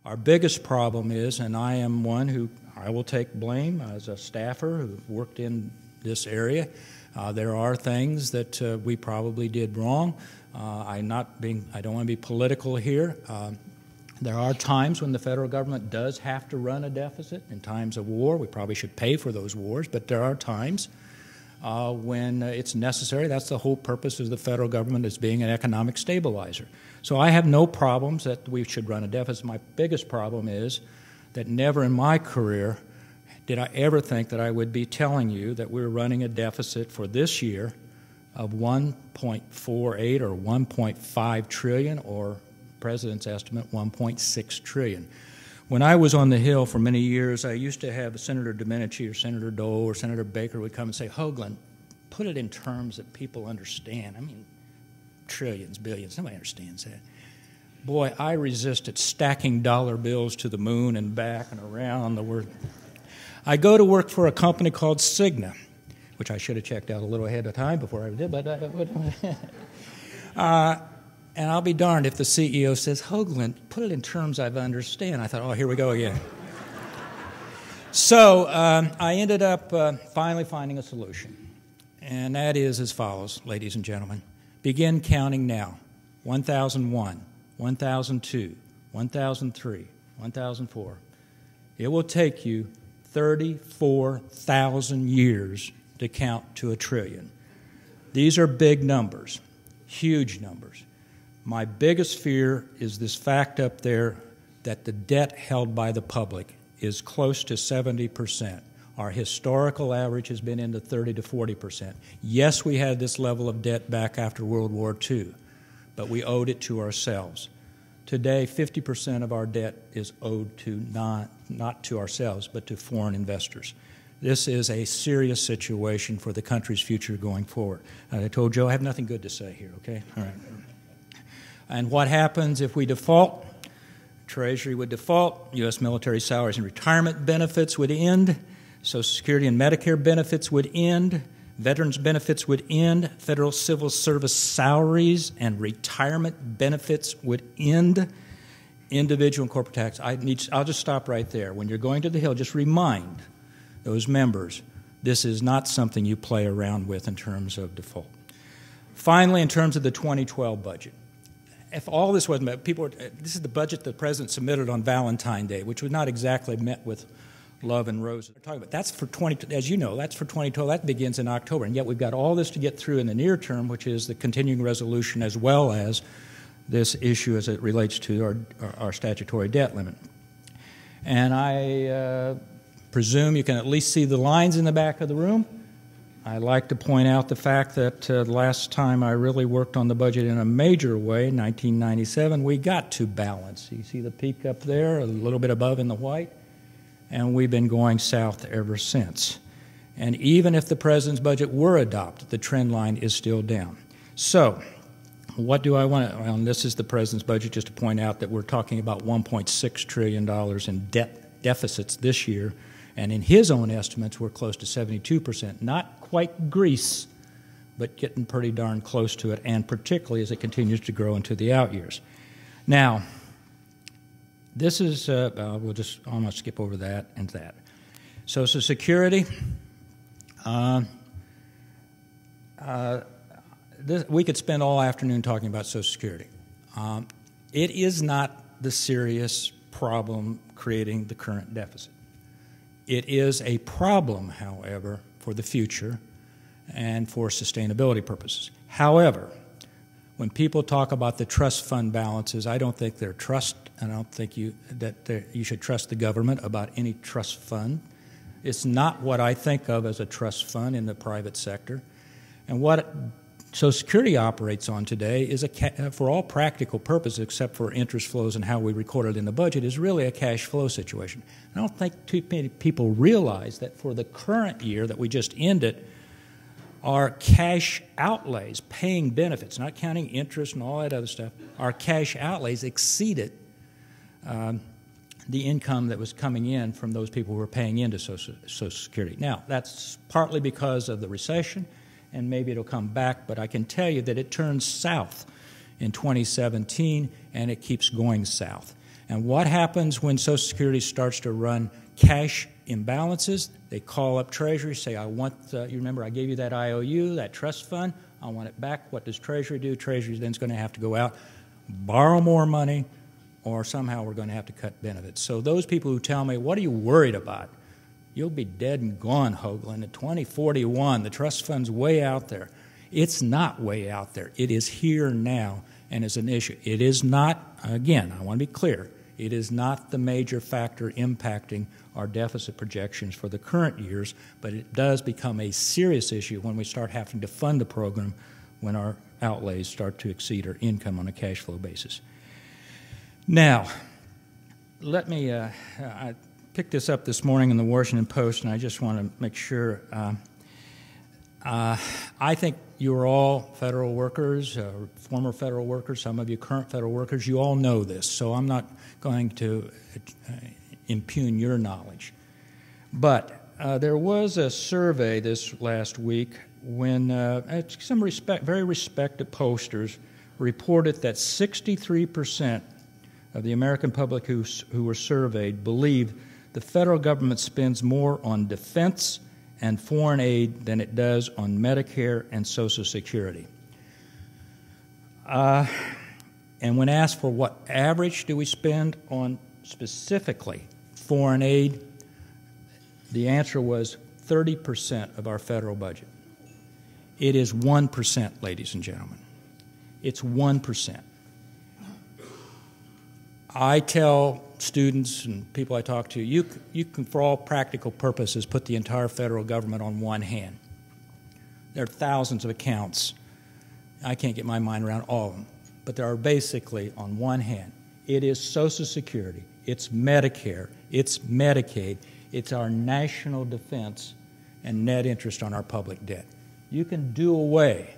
Our biggest problem is, and I am one who I will take blame as a staffer who worked in this area, there are things that we probably did wrong. I don't want to be political here. There are times when the federal government does have to run a deficit. In times of war, we probably should pay for those wars, but there are times when it's necessary. That's the whole purpose of the federal government, as being an economic stabilizer. So I have no problems that we should run a deficit. My biggest problem is that never in my career did I ever think that I would be telling you that we're running a deficit for this year of 1.48 or 1.5 trillion, or President's estimate 1.6 trillion. When I was on the Hill for many years, I used to have Senator Domenici or Senator Dole or Senator Baker would come and say, Hoagland, put it in terms that people understand. I mean, trillions, billions, nobody understands that. Boy, I resisted stacking dollar bills to the moon and back and around the world. I go to work for a company called Cigna, which I should have checked out a little ahead of time before I did, but and I'll be darned if the CEO says, Hoagland, put it in terms I understand. I thought, oh, here we go again. So I ended up finally finding a solution, and that is as follows, ladies and gentlemen. Begin counting now. 1001, 1002, 1003, 1004. It will take you 34,000 years to count to a trillion. These are big numbers, huge numbers. My biggest fear is this fact up there that the debt held by the public is close to 70%. Our historical average has been into 30 to 40%. Yes, we had this level of debt back after World War II, but we owed it to ourselves. Today, 50% of our debt is owed to not to ourselves, but to foreign investors. This is a serious situation for the country's future going forward. And I told Joe I have nothing good to say here, okay? All right. And what happens if we default? Treasury would default, U.S. military salaries and retirement benefits would end, Social Security and Medicare benefits would end, veterans benefits would end, federal civil service salaries and retirement benefits would end, individual and corporate tax. I'll just stop right there. When you're going to the Hill, just remind those members this is not something you play around with in terms of default. Finally, in terms of the 2012 budget, if all this wasn't, this is the budget the President submitted on Valentine's Day, which was not exactly met with love and roses. That's for as you know, that's for 2012. That begins in October, and yet we've got all this to get through in the near term, which is the continuing resolution as well as this issue as it relates to our statutory debt limit. And I presume you can at least see the lines in the back of the room. I'd like to point out the fact that the last time I really worked on the budget in a major way, 1997, we got to balance. You see the peak up there, a little bit above in the white, and we've been going south ever since. And even if the President's budget were adopted, the trend line is still down. So what do I want to, well, this is the President's budget, just to point out that we're talking about $1.6 trillion in debt deficits this year, and in his own estimates, we're close to 72%. Not quite Greece, but getting pretty darn close to it, and particularly as it continues to grow into the out years. Now, this is, we'll just almost skip over that and that. Social Security, we could spend all afternoon talking about Social Security. It is not the serious problem creating the current deficit. It is a problem, however, for the future and for sustainability purposes. However, when people talk about the trust fund balances, I don't think they're trust, and I don't think you should trust the government about any trust fund. It's not what I think of as a trust fund in the private sector. And what Social Security operates on today is, for all practical purposes, except for interest flows and how we record it in the budget, is really a cash flow situation. I don't think too many people realize that for the current year that we just ended, our cash outlays, paying benefits, not counting interest and all that other stuff, our cash outlays exceeded the income that was coming in from those people who were paying into Social Security. Now, that's partly because of the recession, and maybe it'll come back, but I can tell you that it turned south in 2017, and it keeps going south. And what happens when Social Security starts to run cash imbalances? They call up Treasury, say, I want, you remember I gave you that IOU, that trust fund, I want it back. What does Treasury do? Treasury then is going to have to go out, borrow more money, or somehow we're going to have to cut benefits. So those people who tell me, what are you worried about? You'll be dead and gone, Hoagland. At 2041, the trust fund's way out there. It's not way out there. It is here now and is an issue. It is not, again, I want to be clear, it is not the major factor impacting our deficit projections for the current years, but it does become a serious issue when we start having to fund the program when our outlays start to exceed our income on a cash flow basis. Now, let me, I picked this up this morning in the Washington Post, and I just want to make sure. I think you're all federal workers, former federal workers, some of you current federal workers. You all know this, so I'm not going to impugn your knowledge. But there was a survey this last week when some very respected pollsters reported that 63% of the American public who were surveyed believe the federal government spends more on defense and foreign aid than it does on Medicare and Social Security. And when asked for what average do we spend on specifically foreign aid, the answer was 30% of our federal budget. It is 1%, ladies and gentlemen. It's 1%. I tell students and people I talk to, you can, for all practical purposes, put the entire federal government on one hand. There are thousands of accounts. I can't get my mind around all of them. But there are basically, on one hand, it is Social Security, it's Medicare, it's Medicaid, it's our national defense and net interest on our public debt. You can do away.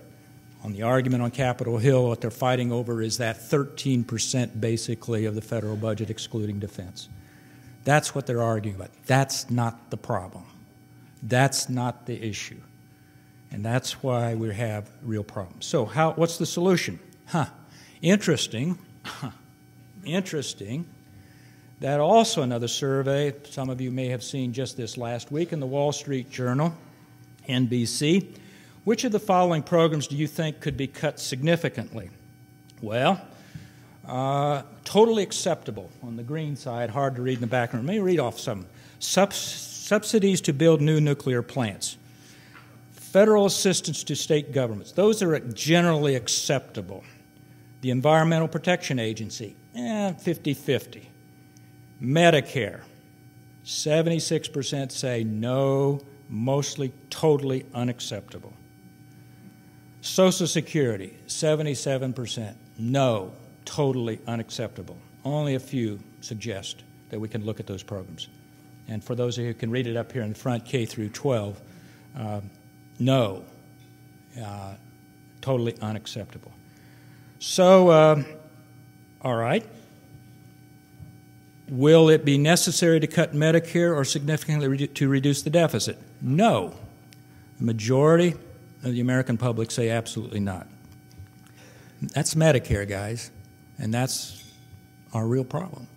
On the argument on Capitol Hill, what they're fighting over is that 13% basically of the federal budget excluding defense. That's what they're arguing about. That's not the problem. That's not the issue. And that's why we have real problems. So what's the solution? Interesting that also another survey, some of you may have seen just this last week in the Wall Street Journal, NBC. Which of the following programs do you think could be cut significantly? Well, totally acceptable on the green side, hard to read in the background. Let me read off some. Subsidies to build new nuclear plants. Federal assistance to state governments. Those are generally acceptable. The Environmental Protection Agency, 50-50. Medicare, 76% say no, mostly totally unacceptable. Social Security, 77%, no, totally unacceptable. Only a few suggest that we can look at those programs. And for those of you who can read it up here in the front, K through 12, no, totally unacceptable. So, all right. Will it be necessary to cut Medicare or significantly to reduce the deficit? No. The majority of the American public say absolutely not. That's Medicare, guys, and that's our real problem.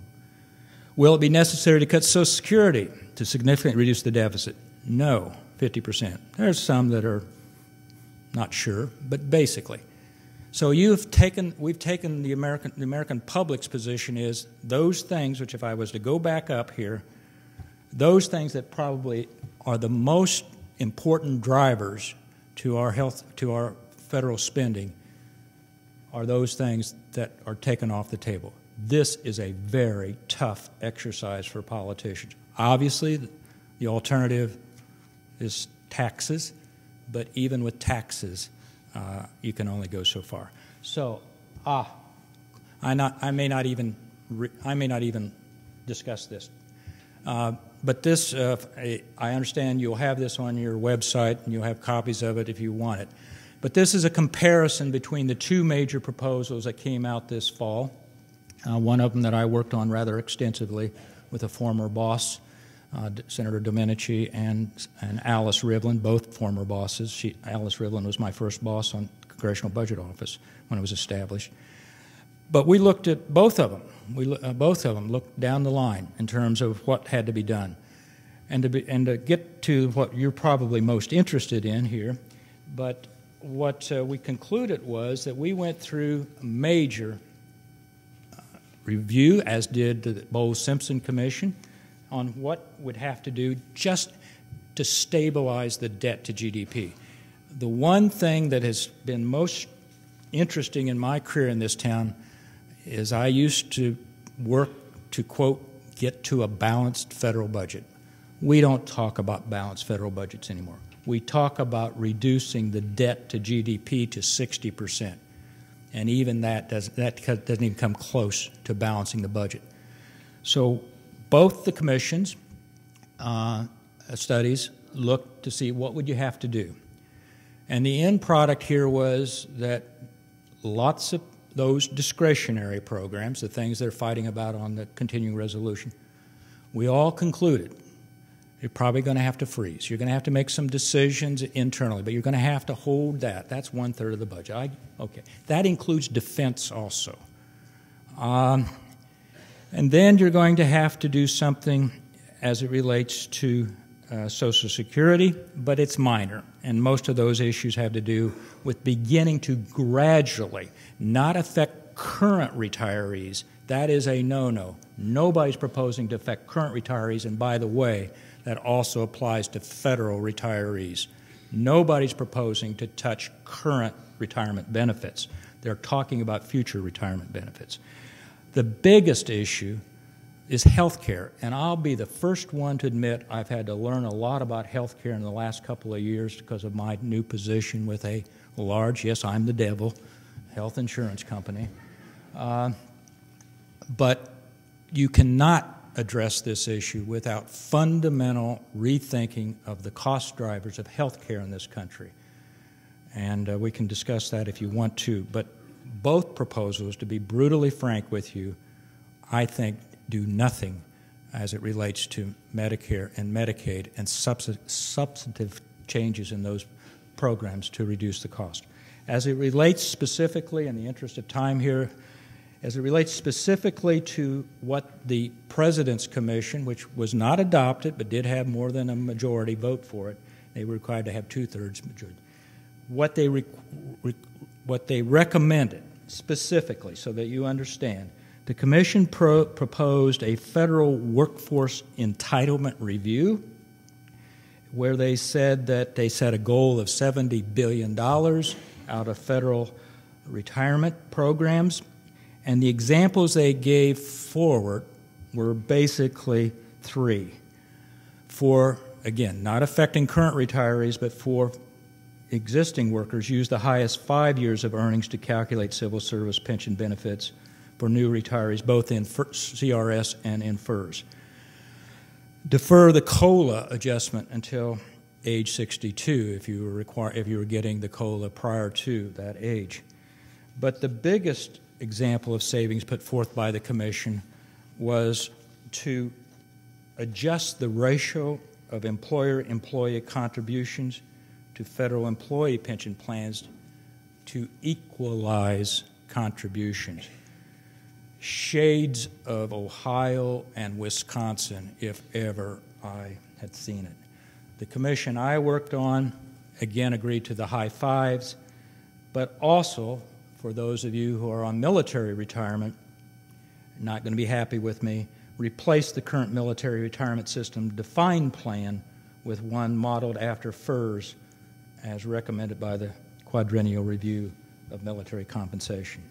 Will it be necessary to cut Social Security to significantly reduce the deficit? No, 50%. There's some that are not sure, but basically. So we've taken the American public's position is those things, which if I was to go back up here, those things that probably are the most important drivers to our federal spending are those things that are taken off the table. This is a very tough exercise for politicians. Obviously, the alternative is taxes, but even with taxes, you can only go so far. So, I may not even discuss this. But this, I understand you'll have this on your website, and you'll have copies of it if you want it. But this is a comparison between the two major proposals that came out this fall. One of them that I worked on rather extensively with a former boss, Senator Domenici, and Alice Rivlin, both former bosses. Alice Rivlin was my first boss on Congressional Budget Office when it was established. But we looked at both of them. Both of them looked down the line in terms of what had to be done. And to get to what you're probably most interested in here, but what we concluded was that we went through a major review, as did the Bowles-Simpson Commission, on what would have to do just to stabilize the debt to GDP. The one thing that has been most interesting in my career in this town is I used to work to, quote, get to a balanced federal budget. We don't talk about balanced federal budgets anymore. We talk about reducing the debt to GDP to 60%. And even that doesn't even come close to balancing the budget. So both the commissions' studies looked to see what would you have to do. And the end product here was that lots of those discretionary programs, the things they're fighting about on the continuing resolution, we all concluded you're probably going to have to freeze. You're going to have to make some decisions internally, but you're going to have to hold that. That's 1/3 of the budget. Okay. That includes defense also. And then you're going to have to do something as it relates to Social Security, but it's minor. And most of those issues have to do with beginning to gradually not affect current retirees. That is a no-no. Nobody's proposing to affect current retirees, and by the way, that also applies to federal retirees. Nobody's proposing to touch current retirement benefits. They're talking about future retirement benefits. The biggest issue is health care, and I'll be the first one to admit I've had to learn a lot about health care in the last couple of years because of my new position with a large, yes, I'm the devil, health insurance company. But you cannot address this issue without fundamental rethinking of the cost drivers of health care in this country. And we can discuss that if you want to. But both proposals, to be brutally frank with you, I think do nothing as it relates to Medicare and Medicaid and substantive changes in those programs to reduce the cost. As it relates specifically, in the interest of time here, as it relates specifically to what the President's Commission, which was not adopted but did have more than a majority vote for it, they were required to have 2/3 majority, what they recommended specifically, so that you understand, the Commission proposed a federal workforce entitlement review where they said that they set a goal of $70 billion out of federal retirement programs. And the examples they gave forward were basically three. For, again, not affecting current retirees, but for existing workers, use the highest 5 years of earnings to calculate civil service pension benefits for new retirees, both in CRS and in FERS. Defer the COLA adjustment until age 62 if you were getting the COLA prior to that age. But the biggest example of savings put forth by the Commission was to adjust the ratio of employer-employee contributions to federal employee pension plans to equalize contributions. Shades of Ohio and Wisconsin, if ever I had seen it. The Commission I worked on, again, agreed to the high fives, but also, for those of you who are on military retirement, not going to be happy with me, replace the current military retirement system defined plan with one modeled after FERS as recommended by the Quadrennial Review of Military Compensation.